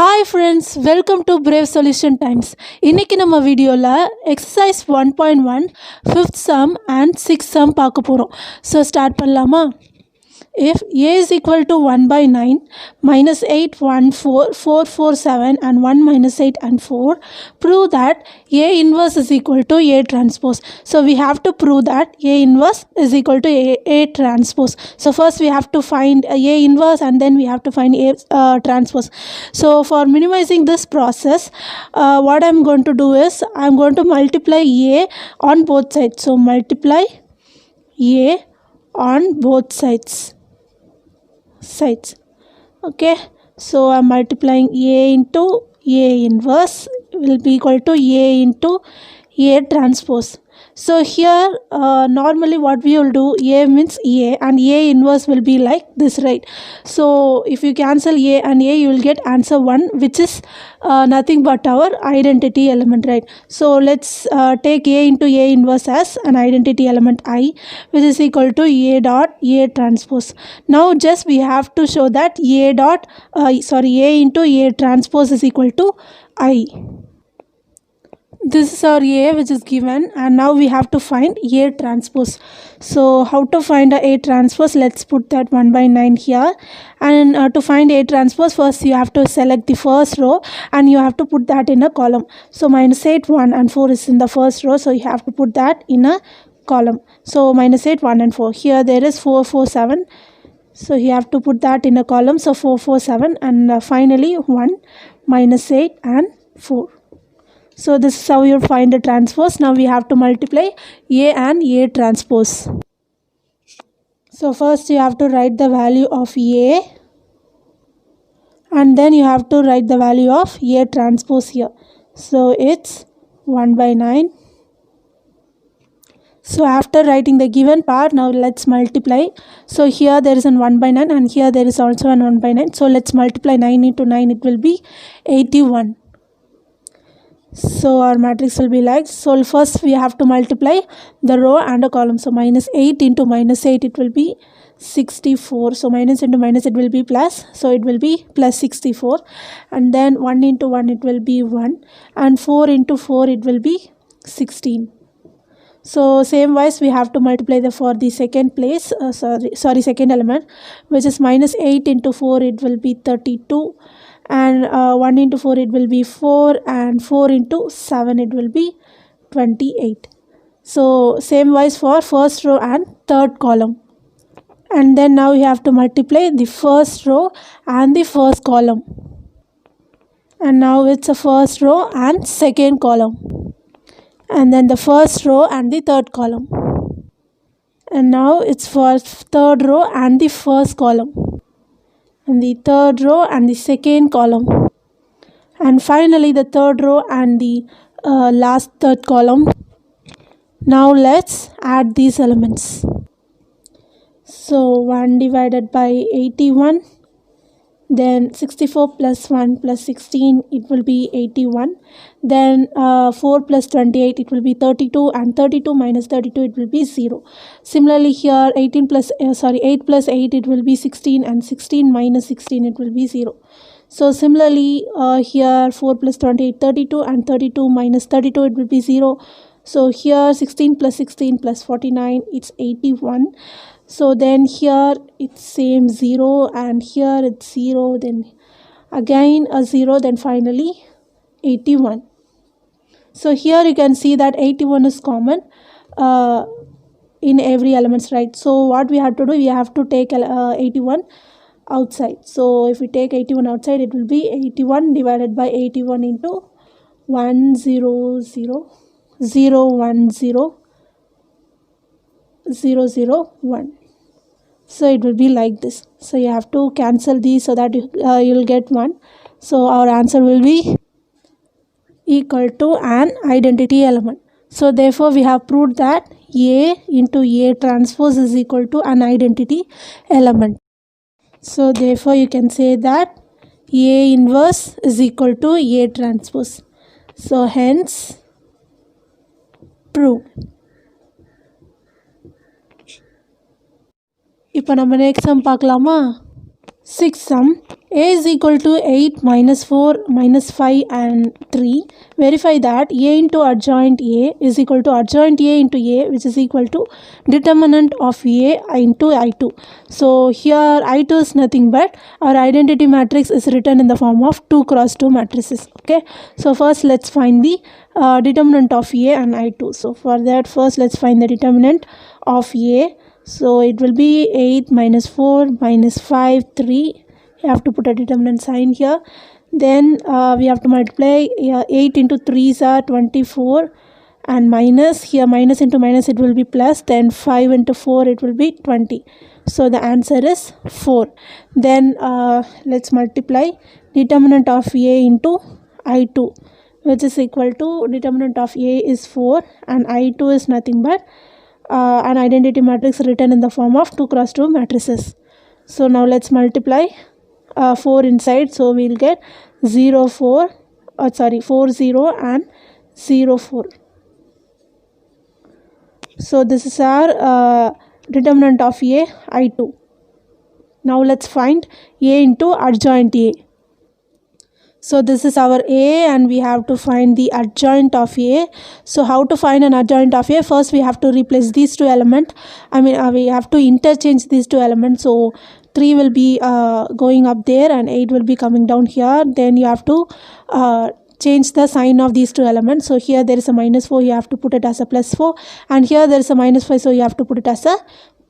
Hi friends, welcome to Brave Solution Times. இன்னைக்கு நம்ம வீடியோல exercise 1.1 fifth sum and sixth sum பார்க்க போறோம். So start பண்ணலாமா? If a is equal to 1 by 9 minus 8 1 4 4 4 7 and 1 minus 8 and 4, prove that a inverse is equal to a transpose. So we have to prove that a inverse is equal to a transpose. So first we have to find a inverse and then we have to find a transpose. So for minimizing this process, what I'm going to do is I'm going to multiply a on both sides. So multiply a on both sides. Okay, so I'm multiplying a into a inverse will be equal to a into a transpose. So here normally what we will do, a means a and a inverse will be like this, right? So if you cancel a and a, you will get answer 1, which is nothing but our identity element, right? So let's take a into a inverse as an identity element I, which is equal to a dot a transpose. Now just we have to show that a into a transpose is equal to I. This is our a which is given, and now we have to find a transpose. So how to find a transpose? Let's put that 1 by 9 here, and to find a transpose, first you have to select the first row and you have to put that in a column. So minus 8 1 and 4 is in the first row, so you have to put that in a column. So minus 8 1 and 4, here there is 4 4 7, so you have to put that in a column. So 4 4 7 and finally 1 minus 8 and 4. So this is how you find the transpose. Now we have to multiply a and a transpose. So first you have to write the value of a, and then you have to write the value of a transpose here. So it's 1 by 9. So after writing the given part, now let's multiply. So here there is an 1 by 9 and here there is also an 1 by 9. So let's multiply 9 into 9, it will be 81. So our matrix will be like, so first we have to multiply the row and a column. So minus 8 into minus 8, it will be 64. So minus into minus, it will be plus, so it will be plus 64. And then 1 into 1, it will be 1, and 4 into 4, it will be 16. So same wise we have to multiply for the second place, second element, which is minus 8 into 4, it will be 32. And 1 into 4, it will be 4, and 4 into 7, it will be 28. So same wise for first row and third column. And then now you have to multiply the first row and the first column. And now it's a first row and second column. And then the first row and the third column. And now it's for third row and the first column, and the third row and the second column, and finally the third row and the last third column. Now let's add these elements. So 1 divided by 81, then 64 plus 1 plus 16, it will be 81. Then 4 plus 28, it will be 32, and 32 minus 32, it will be 0. Similarly here 8 plus 8, it will be 16, and 16 minus 16, it will be 0. So similarly here 4 plus 28, 32, and 32 minus 32, it will be 0. So here 16 plus 16 plus 49, it's 81. So then here it's same 0, and here it's 0, then again a 0, then finally 81. So here you can see that 81 is common in every elements, right? So what we have to do, we have to take 81 outside. So if we take 81 outside, it will be 81 divided by 81 into 1 0 0 0 1 0 0 0 1. So it will be like this. So you have to cancel these so that you'll get 1. So our answer will be equal to an identity element. So therefore we have proved that a into a transpose is equal to an identity element. So therefore you can say that a inverse is equal to a transpose. So hence proved. இப்போ நம்ம next sum பார்க்கலாமா? Sixth sum, a is equal to 8 minus 4 minus 5 and 3. Verify that a into adjoint a is equal to adjoint a into a, which is equal to determinant of a into I2. So here I2 is nothing but our identity matrix is written in the form of 2 cross 2 matrices. Okay, so first let's find the determinant of a and I2. So for that, first let's find the determinant of a. So it will be 8 minus 4 minus 5 3. You have to put a determinant sign here. Then we have to multiply 8 into 3s are 24, and minus, here minus into minus it will be plus, then 5 into 4 it will be 20. So the answer is 4. Then let's multiply determinant of a into I2, which is equal to determinant of a is 4 and I2 is nothing but an identity matrix written in the form of 2 cross 2 matrices. So now let's multiply 4 inside, so we'll get 0 4 4 0 and 0 4. So this is our determinant of a I2. Now let's find a into adjoint a. So this is our a and we have to find the adjoint of a. So how to find an adjoint of a? First we have to replace these two elements. We have to interchange these two elements. So 3 will be going up there and 8 will be coming down here. Then you have to change the sign of these two elements. So here there is a minus 4, you have to put it as a plus 4, and here there is a minus 5, so you have to put it as a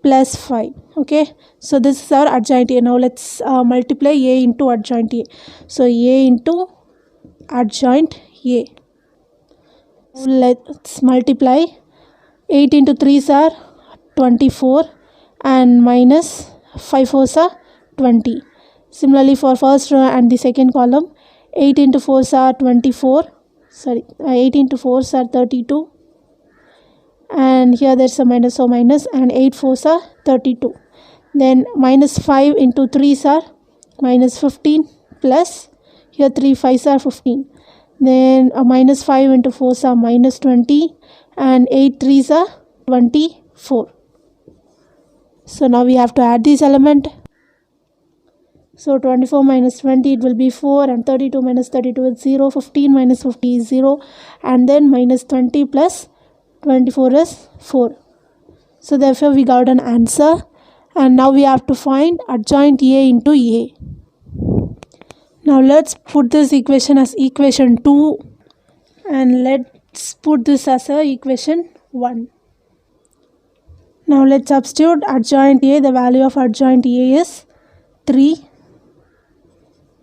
plus 5. Okay, so this is our adjoint a. Now let's multiply a into adjoint a. So a into adjoint a. Let's multiply 8 into 3s are 24 and minus 5 4s are 20. Similarly for first row and the second column, 8 into 4s are 24, 8 into 4s are 32, and here there's a minus, so minus, and 8 4s are 32. Then minus 5 into 3s are minus 15, plus here 3 5s are 15. Then minus 5 into 4s are minus 20, and 8 3s are 24. So now we have to add this element. So 24 minus 20 it will be 4, and 32 minus 32 is 0, 15 minus 50 is 0, and then minus 20 plus 24 is 4. So therefore we got an answer, and now we have to find adjoint a into a. Now let's put this equation as equation 2, and let's put this as a equation 1. Now let's substitute adjoint a. The value of adjoint a is 3,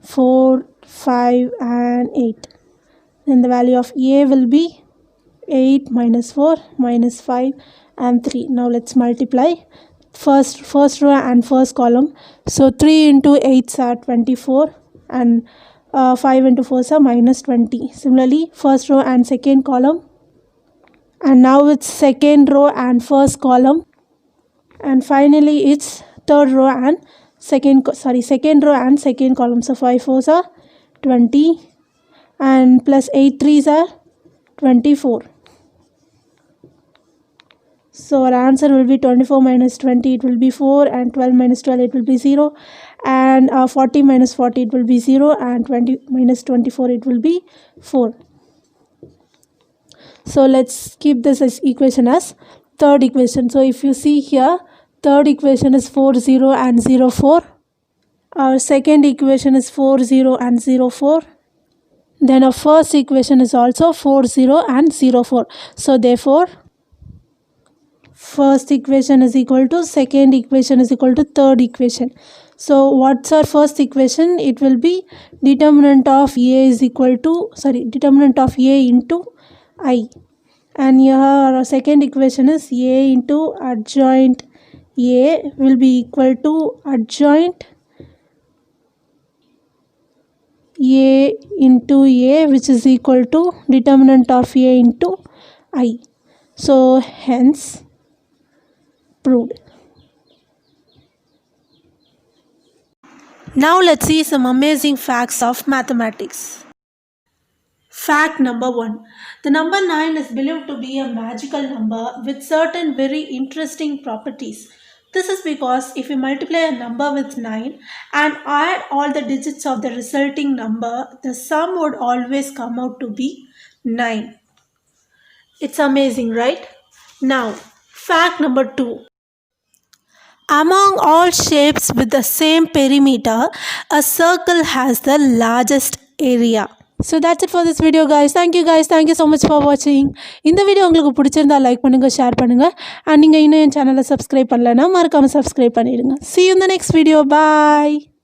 4, 5 and 8. Then the value of a will be 8 minus 4 minus 5 and 3. Now let's multiply first row and first column. So 3 into 8s are 24, and 5 into 4s are minus 20. Similarly first row and second column, and now it's second row and first column, and finally it's third row and second row and second column. So 5 4s are 20, and plus 8 3s are 24. So our answer will be 24 minus 20 it will be 4, and 12 minus 12 it will be 0, and 40 minus 40 it will be 0, and 20 minus 24 it will be 4. So let's keep this as equation as third equation. So if you see here, third equation is 4 0 and 0 4. Our second equation is 4 0 and 0 4. Then our first equation is also 4 0 and 0 4. So therefore first equation is equal to second equation is equal to third equation. So what's our first equation? It will be determinant of a is equal to determinant of a into I, and here our second equation is a into adjoint a will be equal to adjoint a into a, which is equal to determinant of a into I. So hence proved. Now let's see some amazing facts of mathematics. Fact number 1. The number 9 is believed to be a magical number with certain very interesting properties. This is because if we multiply a number with 9 and add all the digits of the resulting number, the sum would always come out to be 9. It's amazing, right? Now, fact number 2. Among all shapes with the same perimeter, a circle has the largest area. So that's it for this video guys. Thank you guys. Thank you so much for watching. இந்த video உங்களுக்கு பிடிச்சிருந்தா like பண்ணுங்க, share பண்ணுங்க. and நீங்க இன்னும் என் சேனலை subscribe பண்ணலனா மறக்காம சப்ஸ்கிரைப் பண்ணிடுங்க. See you in the next video. Bye.